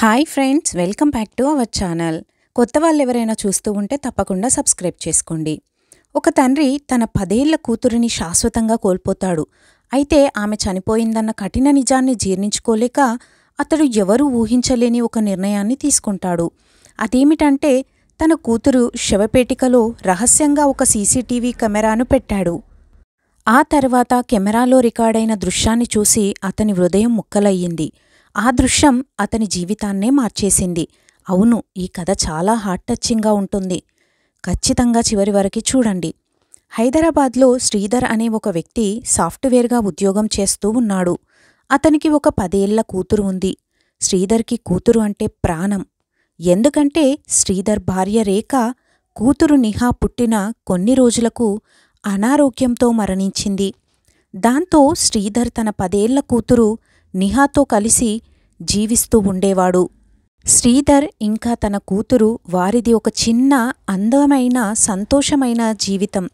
Hi friends, welcome back to our channel. కొత్త వాళ్ళు ఎవరైనా చూస్తూ ఉంటే తప్పకుండా సబ్స్క్రైబ్ చేసుకోండి. ఒక తండ్రి తన 10 ఏళ్ల కూతురిని శాశ్వతంగా కోల్పోతాడు. అయితే ఆమె చనిపోయిందన్న కఠిన నిజాన్ని జీర్ణించుకోలేక అతడు ఎవరూ ఊహించలేని ఒక నిర్ణయాన్ని తీసుకుంటాడు. అదేమిటంటే తన కూతురు శవపేటికలో రహస్యంగా ఒక సీసీటీవీ కెమెరాను పెట్టాడు. ఆ తర్వాత కెమెరాలో రికార్డైన దృశ్యాన్ని చూసి అతని హృదయం ముక్కలయ్యింది. ఆ దృశ్యం అతని జీవితాన్నే మార్చేసింది. అవును, ఈ కథ చాలా హార్ట్ టచింగ్గా ఉంటుంది. ఖచ్చితంగా చివరి వరకు చూడండి. హైదరాబాద్లో శ్రీధర్ అనే ఒక వ్యక్తి సాఫ్ట్వేర్గా ఉద్యోగం చేస్తూ ఉన్నాడు. అతనికి ఒక 10 ఏళ్ల కూతురు ఉంది. శ్రీధర్కి కూతురు అంటే ప్రాణం. ఎందుకంటే శ్రీధర్ భార్య రేఖ కూతురు నిహా పుట్టిన కొన్ని రోజులకు అనారోగ్యంతో మరణించింది. దాంతో శ్రీధర్ తన 10 ఏళ్ల కూతురు నిహాతో కలిసి జీవిస్తూ ఉండేవాడు. శ్రీధర్ ఇంకా తన కూతురు వారిది ఒక చిన్న అందమైన సంతోషమైన జీవితం.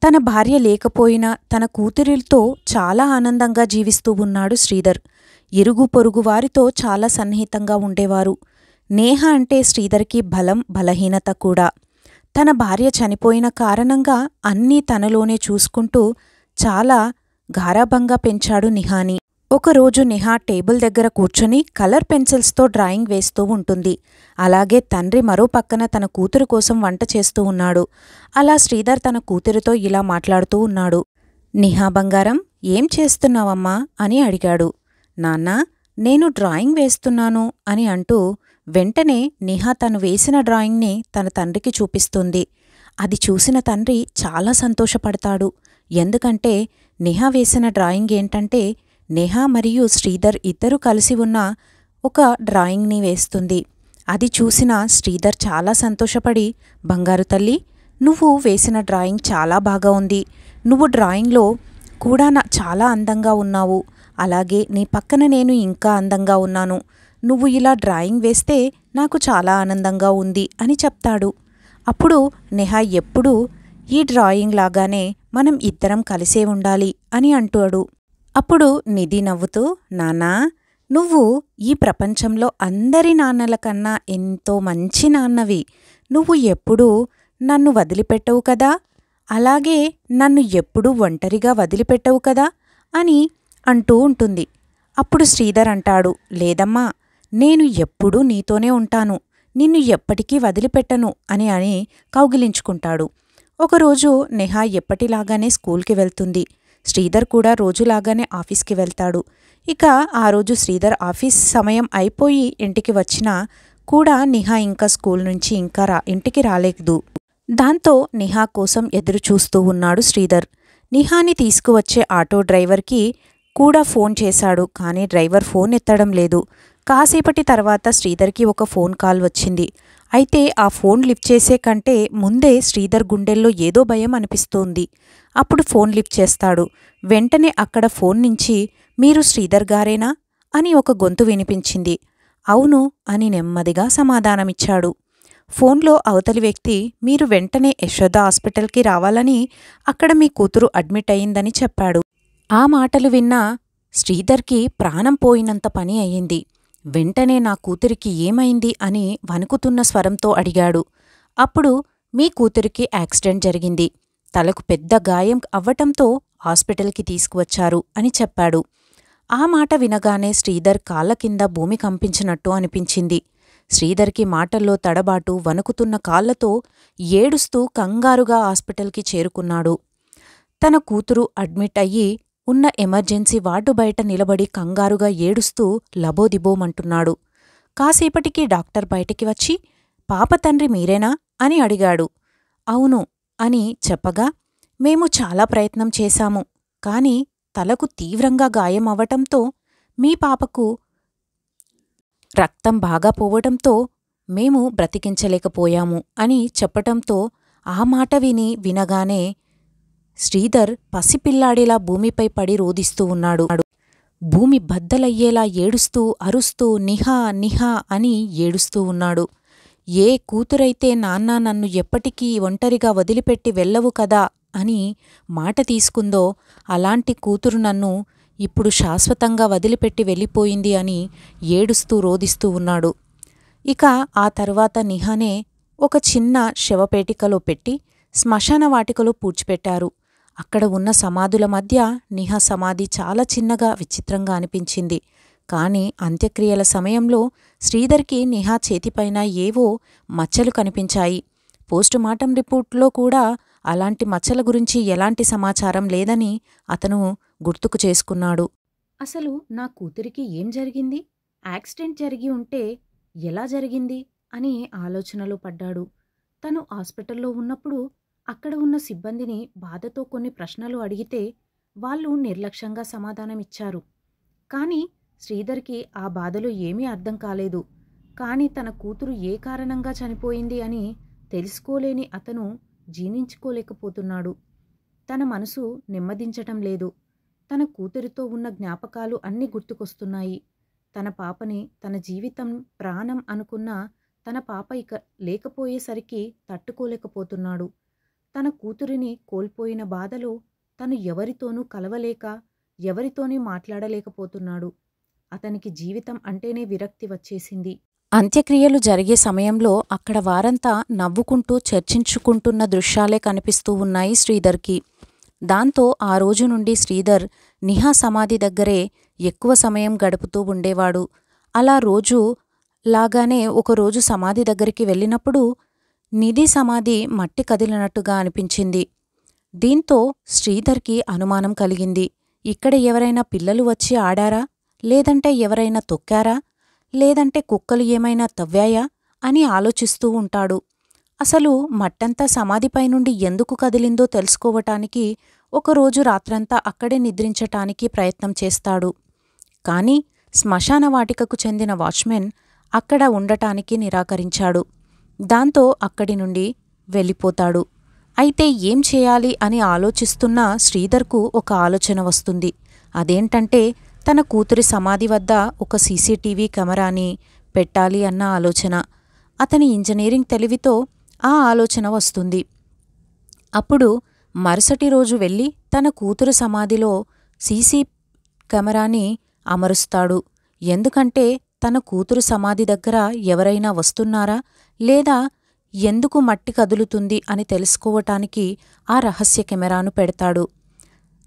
తన భార్య లేకపోయినా తన కూతురితో చాలా ఆనందంగా జీవిస్తూ ఉన్నాడు శ్రీధర్. ఇరుగు పొరుగు వారితో చాలా సన్నిహితంగా ఉండేవారు. నేహ అంటే శ్రీధర్కి బలం బలహీనత కూడా. తన భార్య చనిపోయిన కారణంగా అన్నీ తనలోనే చూసుకుంటూ చాలా గారాబంగా పెంచాడు నిహాని. ఒకరోజు నిహా టేబుల్ దగ్గర కూర్చొని కలర్ పెన్సిల్స్తో డ్రాయింగ్ వేస్తూ ఉంటుంది. అలాగే తండ్రి మరో పక్కన తన కూతురు కోసం వంట చేస్తూ ఉన్నాడు. అలా శ్రీధర్ తన కూతురితో ఇలా మాట్లాడుతూ ఉన్నాడు. నిహా బంగారం, ఏం చేస్తున్నావమ్మా అని అడిగాడు. నాన్నా, నేను డ్రాయింగ్ వేస్తున్నాను అని అంటూ వెంటనే నిహా తను వేసిన డ్రాయింగ్ని తన తండ్రికి చూపిస్తుంది. అది చూసిన తండ్రి చాలా సంతోషపడతాడు. ఎందుకంటే నిహా వేసిన డ్రాయింగ్ ఏంటంటే నేహా మరియు శ్రీధర్ ఇద్దరూ కలిసి ఉన్న ఒక డ్రాయింగ్ని వేస్తుంది. అది చూసిన శ్రీధర్ చాలా సంతోషపడి, బంగారు తల్లి, నువ్వు వేసిన డ్రాయింగ్ చాలా బాగా ఉంది. నువ్వు డ్రాయింగ్లో కూడా చాలా అందంగా ఉన్నావు. అలాగే నీ పక్కన నేను ఇంకా అందంగా ఉన్నాను. నువ్వు ఇలా డ్రాయింగ్ వేస్తే నాకు చాలా ఆనందంగా ఉంది అని చెప్తాడు. అప్పుడు నెహా ఎప్పుడూ ఈ డ్రాయింగ్ లాగానే మనం ఇద్దరం కలిసే ఉండాలి అని అంటాడు. అప్పుడు నిధి నవ్వుతూ, నాన్నా, నువ్వు ఈ ప్రపంచంలో అందరి నాన్నల కన్నా ఎంతో మంచి నాన్నవి. నువ్వు ఎప్పుడూ నన్ను వదిలిపెట్టవు కదా, అలాగే నన్ను ఎప్పుడూ ఒంటరిగా వదిలిపెట్టవు కదా అని అంటూ ఉంటుంది. అప్పుడు శ్రీధర్ అంటాడు, లేదమ్మా, నేను ఎప్పుడూ నీతోనే ఉంటాను, నిన్ను ఎప్పటికీ వదిలిపెట్టను అని కౌగిలించుకుంటాడు. ఒకరోజు నెహా ఎప్పటిలాగానే స్కూల్కి వెళ్తుంది. శ్రీధర్ కూడా రోజులాగానే ఆఫీస్కి వెళ్తాడు. ఇక ఆ రోజు శ్రీధర్ ఆఫీస్ సమయం అయిపోయి ఇంటికి వచ్చినా కూడా నిహా ఇంకా స్కూల్ నుంచి ఇంటికి రాలేదు. దాంతో నిహా కోసం ఎదురుచూస్తూ ఉన్నాడు శ్రీధర్. నిహాని తీసుకువచ్చే ఆటో డ్రైవర్కి కూడా ఫోన్ చేశాడు. కానీ డ్రైవర్ ఫోన్ ఎత్తడం లేదు. కాసేపటి తర్వాత శ్రీధర్కి ఒక ఫోన్ కాల్ వచ్చింది. అయితే ఆ ఫోన్ లిఫ్ట్ చేసే కంటే ముందే శ్రీధర్ గుండెల్లో ఏదో భయం అనిపిస్తోంది. అప్పుడు ఫోన్ లిఫ్ట్ చేస్తాడు. వెంటనే అక్కడ ఫోన్ నుంచి, మీరు శ్రీధర్ గారేనా అని ఒక గొంతు వినిపించింది. అవును అని నెమ్మదిగా సమాధానమిచ్చాడు. ఫోన్లో అవతలి వ్యక్తి, మీరు వెంటనే యశోద హాస్పిటల్కి రావాలని, అక్కడ మీ కూతురు అడ్మిట్ అయిందని చెప్పాడు. ఆ మాటలు విన్నా శ్రీధర్కి ప్రాణం పోయినంత పని అయ్యింది. వెంటనే నా కూతురికి ఏమైంది అని వణుకుతున్న స్వరంతో అడిగాడు. అప్పుడు మీ కూతురికి యాక్సిడెంట్ జరిగింది. తలకు పెద్ద గాయం అవ్వటంతో హాస్పిటల్కి తీసుకువచ్చారు అని చెప్పాడు. ఆ మాట వినగానే శ్రీధర్ కాళ్ల కింద భూమి కంపించినట్టు అనిపించింది. శ్రీధర్కి మాటల్లో తడబాటు, వణుకుతున్న కాళ్లతో ఏడుస్తూ కంగారుగా హాస్పిటల్కి చేరుకున్నాడు. తన కూతురు అడ్మిట్ అయ్యి ఉన్న ఎమర్జెన్సీ వార్డు బయట నిలబడి కంగారుగా ఏడుస్తూ లబోదిబోమంటున్నాడు. కాసేపటికి డాక్టర్ బయటికి వచ్చి, పాప తండ్రి మీరేనా అని అడిగాడు. అవును అని చెప్పగా, మేము చాలా ప్రయత్నం చేశాము, కాని తలకు తీవ్రంగా గాయం అవ్వటంతో మీ పాపకు రక్తం బాగా పోవటంతో మేము బ్రతికించలేకపోయాము అని చెప్పటంతో ఆ మాట వినగానే శ్రీధర్ పసిపిల్లాడిలా భూమిపై పడి రోదిస్తూ ఉన్నాడు. భూమి బద్దలయ్యేలా ఏడుస్తూ అరుస్తూ నిహా నిహా అని ఏడుస్తూ ఉన్నాడు. ఏ కూతురైతే నాన్న నన్ను ఎప్పటికీ ఒంటరిగా వదిలిపెట్టి వెళ్ళవు కదా అని మాట తీసుకుందో అలాంటి కూతురు నన్ను ఇప్పుడు శాశ్వతంగా వదిలిపెట్టి వెళ్ళిపోయింది అని ఏడుస్తూ రోదిస్తూ ఉన్నాడు. ఇక ఆ తరువాత నిహానే ఒక చిన్న శవపేటికలో పెట్టి శ్మశాన వాటికలో పూడ్చిపెట్టారు. అక్కడ ఉన్న సమాధుల మధ్య నిహా సమాధి చాలా చిన్నగా విచిత్రంగా అనిపించింది. కాని అంత్యక్రియల సమయంలో శ్రీధర్కి నిహా చేతిపైన ఏవో మచ్చలు కనిపించాయి. పోస్టుమార్టం రిపోర్ట్లో కూడా అలాంటి మచ్చల గురించి ఎలాంటి సమాచారం లేదని అతను గుర్తుకు చేసుకున్నాడు. అసలు నా కూతురికి ఏం జరిగింది? యాక్సిడెంట్ జరిగి ఉంటే ఎలా జరిగింది అని ఆలోచనలో పడ్డాడు. తను హాస్పిటల్లో ఉన్నప్పుడు అక్కడ ఉన్న సిబ్బందిని బాధతో కొన్ని ప్రశ్నలు అడిగితే వాళ్ళు నిర్లక్ష్యంగా సమాధానమిచ్చారు. కానీ శ్రీధర్కి ఆ బాధలో ఏమీ అర్థం కాలేదు. కానీ తన కూతురు ఏ కారణంగా చనిపోయింది అని తెలుసుకోలేని అతను జీర్ణించుకోలేకపోతున్నాడు. తన మనసు నెమ్మదించటం లేదు. తన కూతురితో ఉన్న జ్ఞాపకాలు అన్నీ గుర్తుకొస్తున్నాయి. తన పాపని తన జీవితం ప్రాణం అనుకున్న తన పాప ఇక లేకపోయేసరికి తట్టుకోలేకపోతున్నాడు. తన కూతురిని కోల్పోయిన బాధలో తను ఎవరితోనూ కలవలేక ఎవరితోనే మాట్లాడలేకపోతున్నాడు. అతనికి జీవితం అంటేనే విరక్తి వచ్చేసింది. అంత్యక్రియలు జరిగే సమయంలో అక్కడ వారంతా నవ్వుకుంటూ చర్చించుకుంటున్న దృశ్యాలే కనిపిస్తూ ఉన్నాయి శ్రీధర్కి. దాంతో ఆ రోజు నుండి శ్రీధర్ నిహా సమాధి దగ్గరే ఎక్కువ సమయం గడుపుతూ ఉండేవాడు. అలా రోజు లాగానే ఒకరోజు సమాధి దగ్గరికి వెళ్ళినప్పుడు నిధి సమాధి మట్టి కదిలినట్టుగా అనిపించింది. దీంతో శ్రీధర్కి అనుమానం కలిగింది. ఇక్కడ ఎవరైనా పిల్లలు వచ్చి ఆడారా? లేదంటే ఎవరైనా తొక్కారా? లేదంటే కుక్కలు ఏమైనా తవ్వాయా అని ఆలోచిస్తూ ఉంటాడు. అసలు మట్టంతా సమాధిపై నుండి ఎందుకు కదిలిందో తెలుసుకోవటానికి ఒకరోజు రాత్రంతా అక్కడే నిద్రించటానికి ప్రయత్నం చేస్తాడు. కాని శ్మశాన వాటికకు చెందిన వాచ్మెన్ అక్కడ ఉండటానికి నిరాకరించాడు. దాంతో అక్కడి నుండి వెళ్ళిపోతాడు. అయితే ఏం చేయాలి అని ఆలోచిస్తున్న శ్రీధర్కు ఒక ఆలోచన వస్తుంది. అదేంటంటే తన కూతురి సమాధి వద్ద ఒక సీసీటీవీ కెమెరాని పెట్టాలి అన్న ఆలోచన. అతని ఇంజనీరింగ్ తెలివితో ఆ ఆలోచన వస్తుంది. అప్పుడు మరుసటి రోజు వెళ్ళి తన కూతురు సమాధిలో సీసీ కెమెరాని అమరుస్తాడు. ఎందుకంటే తన కూతురు సమాధి దగ్గర ఎవరైనా వస్తున్నారా లేదా ఎందుకు మట్టి కదులుతుంది అని తెలుసుకోవటానికి ఆ రహస్య కెమెరాను పెడతాడు.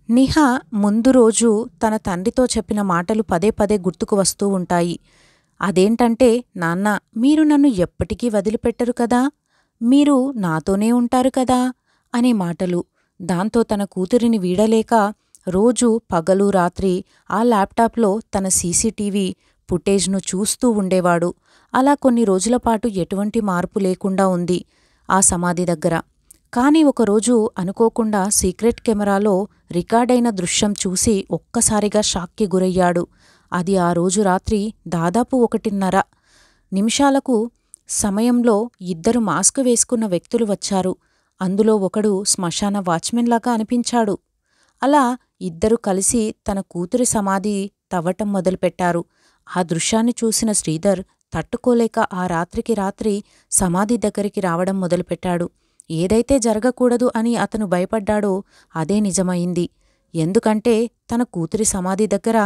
నిహా ముందు రోజు తన తండ్రితో చెప్పిన మాటలు పదే పదే గుర్తుకు వస్తూ ఉంటాయి. అదేంటంటే, నాన్న, మీరు నన్ను ఎప్పటికీ వదిలిపెట్టరు కదా, మీరు నాతోనే ఉంటారు కదా అనే మాటలు. దాంతో తన కూతురిని వీడలేక రోజు పగలు రాత్రి ఆ ల్యాప్టాప్లో తన సీసీటీవీ ఫుటేజ్ను చూస్తూ ఉండేవాడు. అలా కొన్ని రోజులపాటు ఎటువంటి మార్పు లేకుండా ఉంది ఆ సమాధి దగ్గర. కాని ఒకరోజు అనుకోకుండా సీక్రెట్ కెమెరాలో రికార్డైన దృశ్యం చూసి ఒక్కసారిగా షాక్కి గురయ్యాడు. అది ఆ రోజు రాత్రి దాదాపు 1:30 నిమిషాలకు సమయంలో 2 మాస్క్ వేసుకున్న వ్యక్తులు వచ్చారు. అందులో ఒకడు శ్మశాన వాచ్మెన్లాగా అనిపించాడు. అలా 2 కలిసి తన కూతురి సమాధి తవ్వటం మొదలుపెట్టారు. ఆ దృశ్యాన్ని చూసిన శ్రీధర్ తట్టుకోలేక ఆ రాత్రికి రాత్రి సమాధి దగ్గరికి రావడం మొదలుపెట్టాడు. ఏదైతే జరగకూడదు అని అతను భయపడ్డాడో అదే నిజమైంది. ఎందుకంటే తన కూతురి సమాధి దగ్గర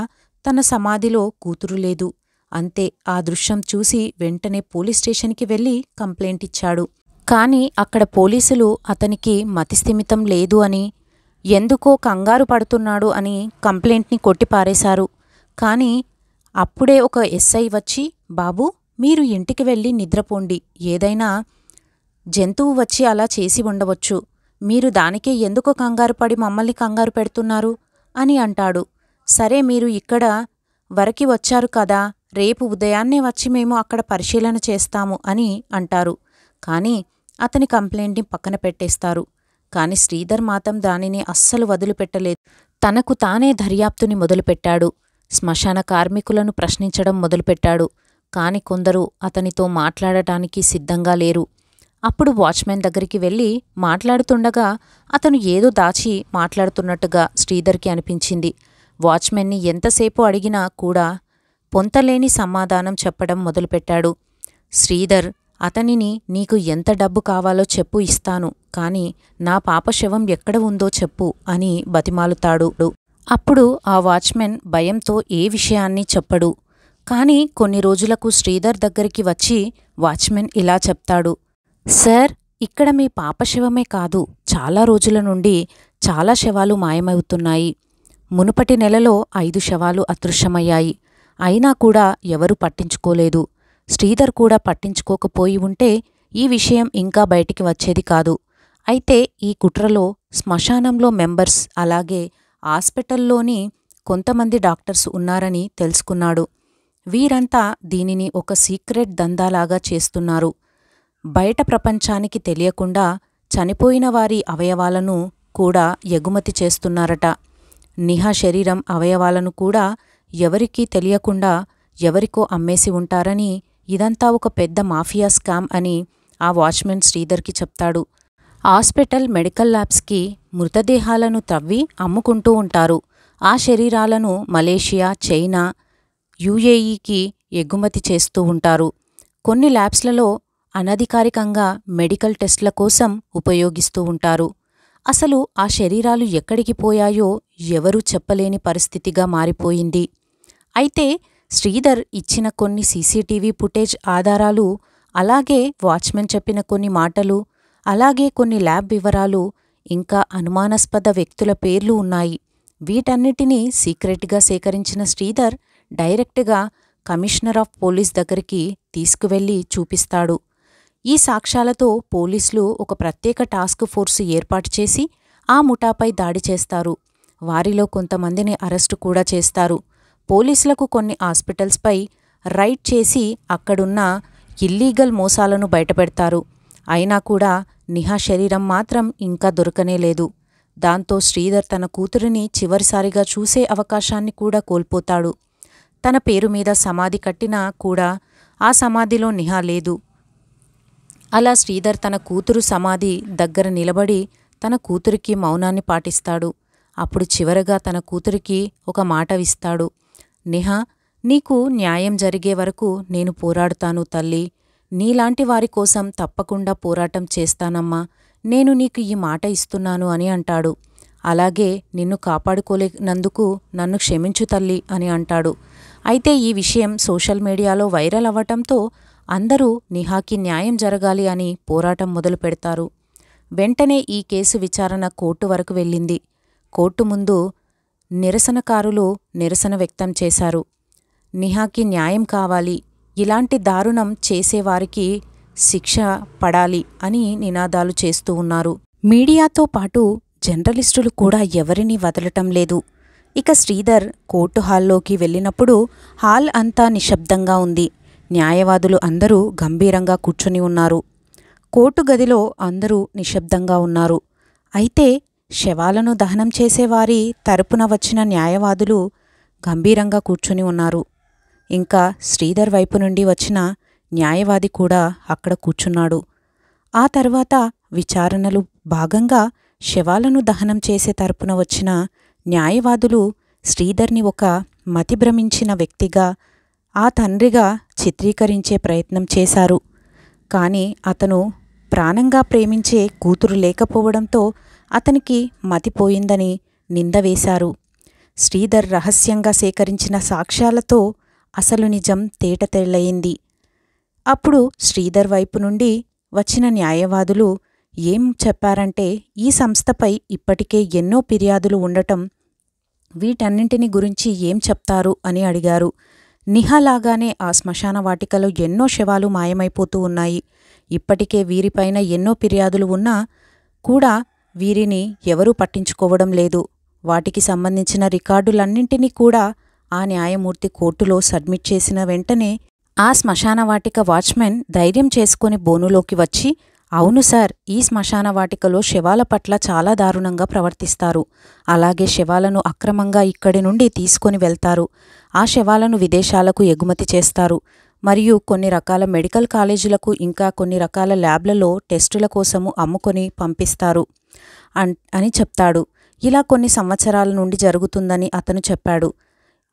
తన సమాధిలో కూతురు లేదు. అంతే. ఆ దృశ్యం చూసి వెంటనే పోలీస్ స్టేషన్కి వెళ్ళి కంప్లైంట్ ఇచ్చాడు. కాని అక్కడ పోలీసులు అతనికి మతిస్థిమితం లేదు అని, ఎందుకో కంగారు పడుతున్నాడు అని కంప్లైంట్ని కొట్టిపారేశారు. కాని అప్పుడే ఒక ఎస్ఐ వచ్చి, బాబూ, మీరు ఇంటికి వెళ్ళి నిద్రపోండి. ఏదైనా జంతువు వచ్చి అలా చేసి ఉండవచ్చు. మీరు దానికే ఎందుకు కంగారుపడి మమ్మల్ని కంగారు పెడుతున్నారు అని అంటాడు. సరే, మీరు ఇక్కడ వరకి వచ్చారు కదా, రేపు ఉదయాన్నే వచ్చి మేము అక్కడ పరిశీలన చేస్తాము అని అంటారు. కాని అతని కంప్లైంట్ని పక్కన పెట్టేస్తారు. కాని శ్రీధర్ మాత్రం దానిని అస్సలు వదిలిపెట్టలేదు. తనకు తానే దర్యాప్తుని మొదలుపెట్టాడు. శ్మశాన కార్మికులను ప్రశ్నించడం మొదలుపెట్టాడు. కాని కొందరు అతనితో మాట్లాడటానికి సిద్ధంగా లేరు. అప్పుడు వాచ్మెన్ దగ్గరికి వెళ్ళి మాట్లాడుతుండగా అతను ఏదో దాచి మాట్లాడుతున్నట్టుగా శ్రీధర్కి అనిపించింది. వాచ్మెన్ని ఎంతసేపు అడిగినా కూడా పొంతలేని సమాధానం చెప్పడం మొదలుపెట్టాడు. శ్రీధర్ అతనిని, నీకు ఎంత డబ్బు కావాలో చెప్పు, ఇస్తాను, కాని నా పాప శవం ఎక్కడ ఉందో చెప్పు అని బతిమాలుతాడు. అప్పుడు ఆ వాచ్మెన్ భయంతో ఏ విషయాన్ని చెప్పడు. కానీ కొన్ని రోజులకు శ్రీధర్ దగ్గరికి వచ్చి వాచ్మెన్ ఇలా చెప్తాడు. సార్, ఇక్కడ మీ పాప శవమే కాదు, చాలా రోజుల నుండి చాలా శవాలు మాయమవుతున్నాయి. మునుపటి నెలలో 5 శవాలు అదృశ్యమయ్యాయి. అయినా కూడా ఎవరూ పట్టించుకోలేదు. శ్రీధర్ కూడా పట్టించుకోకపోయి ఉంటే ఈ విషయం ఇంకా బయటికి వచ్చేది కాదు. అయితే ఈ కుట్రలో శ్మశానంలో మెంబర్స్ అలాగే హాస్పిటల్లోని కొంతమంది డాక్టర్స్ ఉన్నారని తెలుసుకున్నాడు. వీరంతా దీనిని ఒక సీక్రెట్ దందాలాగా చేస్తున్నారు. బయట ప్రపంచానికి తెలియకుండా చనిపోయిన వారి అవయవాలను కూడా ఎగుమతి చేస్తున్నారట. నిహా శరీరం అవయవాలను కూడా ఎవరికీ తెలియకుండా ఎవరికో అమ్మేసి ఉంటారని, ఇదంతా ఒక పెద్ద మాఫియా స్కామ్ అని ఆ వాచ్మెన్ శ్రీధర్కి చెప్తాడు. హాస్పిటల్ మెడికల్ ల్యాబ్స్కి మృతదేహాలను తవ్వి అమ్ముకుంటూ ఉంటారు. ఆ శరీరాలను మలేషియా, చైనా, యుఏఈకి ఎగుమతి చేస్తూ ఉంటారు. కొన్ని ల్యాబ్స్లలో అనధికారికంగా మెడికల్ టెస్ట్ల కోసం ఉపయోగిస్తూ ఉంటారు. అసలు ఆ శరీరాలు ఎక్కడికి పోయాయో ఎవరూ చెప్పలేని పరిస్థితిగా మారిపోయింది. అయితే శ్రీధర్ ఇచ్చిన కొన్ని సీసీటీవీ ఫుటేజ్ ఆధారాలు, అలాగే వాచ్మెన్ చెప్పిన కొన్ని మాటలు, అలాగే కొన్ని ల్యాబ్ వివరాలు, ఇంకా అనుమానాస్పద వ్యక్తుల పేర్లు ఉన్నాయి. వీటన్నిటినీ సీక్రెట్గా సేకరించిన శ్రీధర్ డైరెక్ట్గా కమిషనర్ ఆఫ్ పోలీస్ దగ్గరికి తీసుకువెళ్లి చూపిస్తాడు. ఈ సాక్ష్యాలతో పోలీసులు ఒక ప్రత్యేక టాస్క్ ఫోర్సు ఏర్పాటు చేసి ఆ ముఠాపై దాడి చేస్తారు. వారిలో కొంతమందిని అరెస్టు కూడా చేస్తారు. పోలీసులకు కొన్ని హాస్పిటల్స్పై రైడ్ చేసి అక్కడున్న ఇల్లీగల్ మోసాలను బయటపెడతారు. అయినా కూడా నిహా శరీరం మాత్రం ఇంకా దొరకనేలేదు. దాంతో శ్రీధర్ తన కూతురిని చివరిసారిగా చూసే అవకాశాన్ని కూడా కోల్పోతాడు. తన పేరు మీద సమాధి కట్టినా కూడా ఆ సమాధిలో నిహా లేదు. అలా శ్రీధర్ తన కూతురు సమాధి దగ్గర నిలబడి తన కూతురికి మౌనాన్ని పాటిస్తాడు. అప్పుడు చివరగా తన కూతురికి ఒక మాట ఇస్తాడు. నిహా, నీకు న్యాయం జరిగే వరకు నేను పోరాడుతాను తల్లి. నీలాంటి వారి కోసం తప్పకుండా పోరాటం చేస్తానమ్మా. నేను నీకు ఈ మాట ఇస్తున్నాను అని అంటాడు. అలాగే నిన్ను కాపాడుకోలేనందుకు నన్ను క్షమించు తల్లి అని అంటాడు. అయితే ఈ విషయం సోషల్ మీడియాలో వైరల్ అవ్వటంతో అందరూ నిహాకి న్యాయం జరగాలి అని పోరాటం మొదలు పెడతారు. వెంటనే ఈ కేసు విచారణ కోర్టు వరకు వెళ్ళింది. కోర్టు ముందు నిరసనకారులు నిరసన వ్యక్తం చేశారు. నిహాకి న్యాయం కావాలి, ఇలాంటి దారుణం చేసేవారికి శిక్ష పడాలి అని నినాదాలు చేస్తూ ఉన్నారు. మీడియాతో పాటు జర్నలిస్టులు కూడా ఎవరినీ వదలటం లేదు. ఇక శ్రీధర్ కోర్టు హాల్లోకి వెళ్ళినప్పుడు హాల్ అంతా నిశ్శబ్దంగా ఉంది. న్యాయవాదులు అందరూ గంభీరంగా కూర్చుని ఉన్నారు. కోర్టు గదిలో అందరూ నిశ్శబ్దంగా ఉన్నారు. అయితే శవాలను దహనం చేసేవారి తరపున వచ్చిన న్యాయవాదులు గంభీరంగా కూర్చుని ఉన్నారు. ఇంకా శ్రీధర్ వైపు నుండి వచ్చిన న్యాయవాది కూడా అక్కడ కూర్చున్నాడు. ఆ తర్వాత విచారణలు భాగంగా శవాలను దహనం చేసే తరపున వచ్చిన న్యాయవాదులు శ్రీధర్ని ఒక మతిభ్రమించిన వ్యక్తిగా, ఆ తండ్రిగా చిత్రీకరించే ప్రయత్నం చేశారు. కానీ అతను ప్రాణంగా ప్రేమించే కూతురు లేకపోవడంతో అతనికి మతిపోయిందని నింద వేశారు. శ్రీధర్ రహస్యంగా సేకరించిన సాక్ష్యాలతో అసలు నిజం తేటతెల్లయింది. అప్పుడు శ్రీధర్ వైపు నుండి వచ్చిన న్యాయవాదులు ఏం చెప్పారంటే, ఈ సంస్థపై ఇప్పటికే ఎన్నో ఫిర్యాదులు ఉండటం, వీటన్నింటిని గురించి ఏం చెప్తారు అని అడిగారు. నిహాలాగానే ఆ శ్మశాన వాటికలో ఎన్నో శవాలు మాయమైపోతూ ఉన్నాయి. ఇప్పటికే వీరిపైన ఎన్నో ఫిర్యాదులు ఉన్నా కూడా వీరిని ఎవరూ పట్టించుకోవడం లేదు. వాటికి సంబంధించిన రికార్డులన్నింటినీ కూడా ఆ న్యాయమూర్తి కోర్టులో సబ్మిట్ చేసిన వెంటనే ఆ శ్మశాన వాటిక వాచ్మెన్ ధైర్యం చేసుకుని బోనులోకి వచ్చి, అవును సార్, ఈ శ్మశాన వాటికలో శవాల పట్ల చాలా దారుణంగా ప్రవర్తిస్తారు. అలాగే శవాలను అక్రమంగా ఇక్కడి నుండి తీసుకొని వెళ్తారు. ఆ శవాలను విదేశాలకు ఎగుమతి చేస్తారు. మరియు కొన్ని రకాల మెడికల్ కాలేజీలకు, ఇంకా కొన్ని రకాల ల్యాబ్లలో టెస్టుల కోసము అమ్ముకొని పంపిస్తారు అని చెప్తాడు. ఇలా కొన్ని సంవత్సరాల నుండి జరుగుతుందని అతను చెప్పాడు.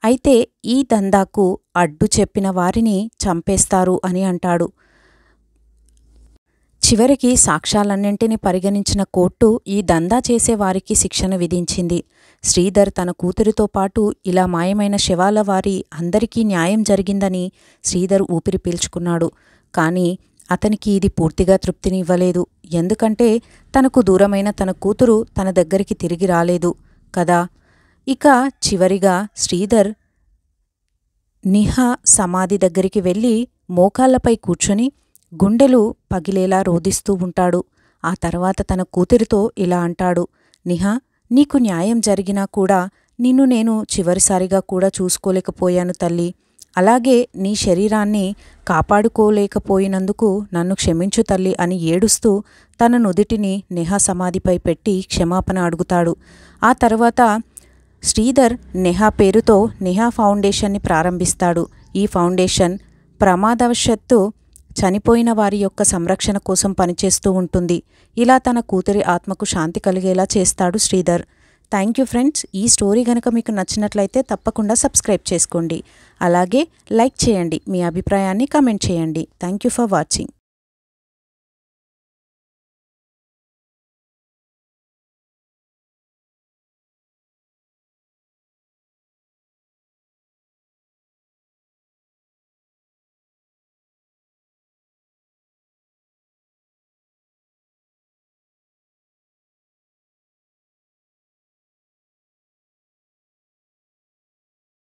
అయితే ఈ దందాకు అడ్డు చెప్పిన వారిని చంపేస్తారు అని అంటాడు. చివరికి సాక్ష్యాలన్నింటినీ పరిగణించిన కోర్టు ఈ దందా చేసే వారికి శిక్షను విధించింది. శ్రీధర్ తన కూతురితో పాటు ఇలా మాయమైన శవాల వారి అందరికీ న్యాయం జరిగిందని శ్రీధర్ ఊపిరి పీల్చుకున్నాడు. కానీ అతనికి ఇది పూర్తిగా తృప్తిని ఇవ్వలేదు. ఎందుకంటే తనకు దూరమైన తన కూతురు తన దగ్గరికి తిరిగి రాలేదు కదా. ఇక చివరిగా శ్రీధర్ నిహా సమాధి దగ్గరికి వెళ్ళి మోకాళ్లపై కూర్చొని గుండెలు పగిలేలా రోదిస్తూ ఉంటాడు. ఆ తర్వాత తన కూతురితో ఇలా అంటాడు, నిహా, నీకు న్యాయం జరిగినా కూడా నిన్ను నేను చివరిసారిగా కూడా చూసుకోలేకపోయాను తల్లి. అలాగే నీ శరీరాన్ని కాపాడుకోలేకపోయినందుకు నన్ను క్షమించు తల్లి అని ఏడుస్తూ తన నుదిటిని నెహా సమాధిపై పెట్టి క్షమాపణ అడుగుతాడు. ఆ తర్వాత శ్రీధర్ నెహా పేరుతో నెహా ఫౌండేషన్ని ప్రారంభిస్తాడు. ఈ ఫౌండేషన్ ప్రమాదవశాత్తు చనిపోయిన వారి యొక్క సంరక్షణ కోసం పనిచేస్తూ ఉంటుంది. ఇలా తన కూతురి ఆత్మకు శాంతి కలిగేలా చేస్తాడు శ్రీధర్. Thank you friends. ఈ స్టోరీ కనుక మీకు నచ్చినట్లయితే తప్పకుండా సబ్స్క్రైబ్ చేసుకోండి. అలాగే లైక్ చేయండి. మీ అభిప్రాయాన్ని కామెంట్ చేయండి. Thank you for watching.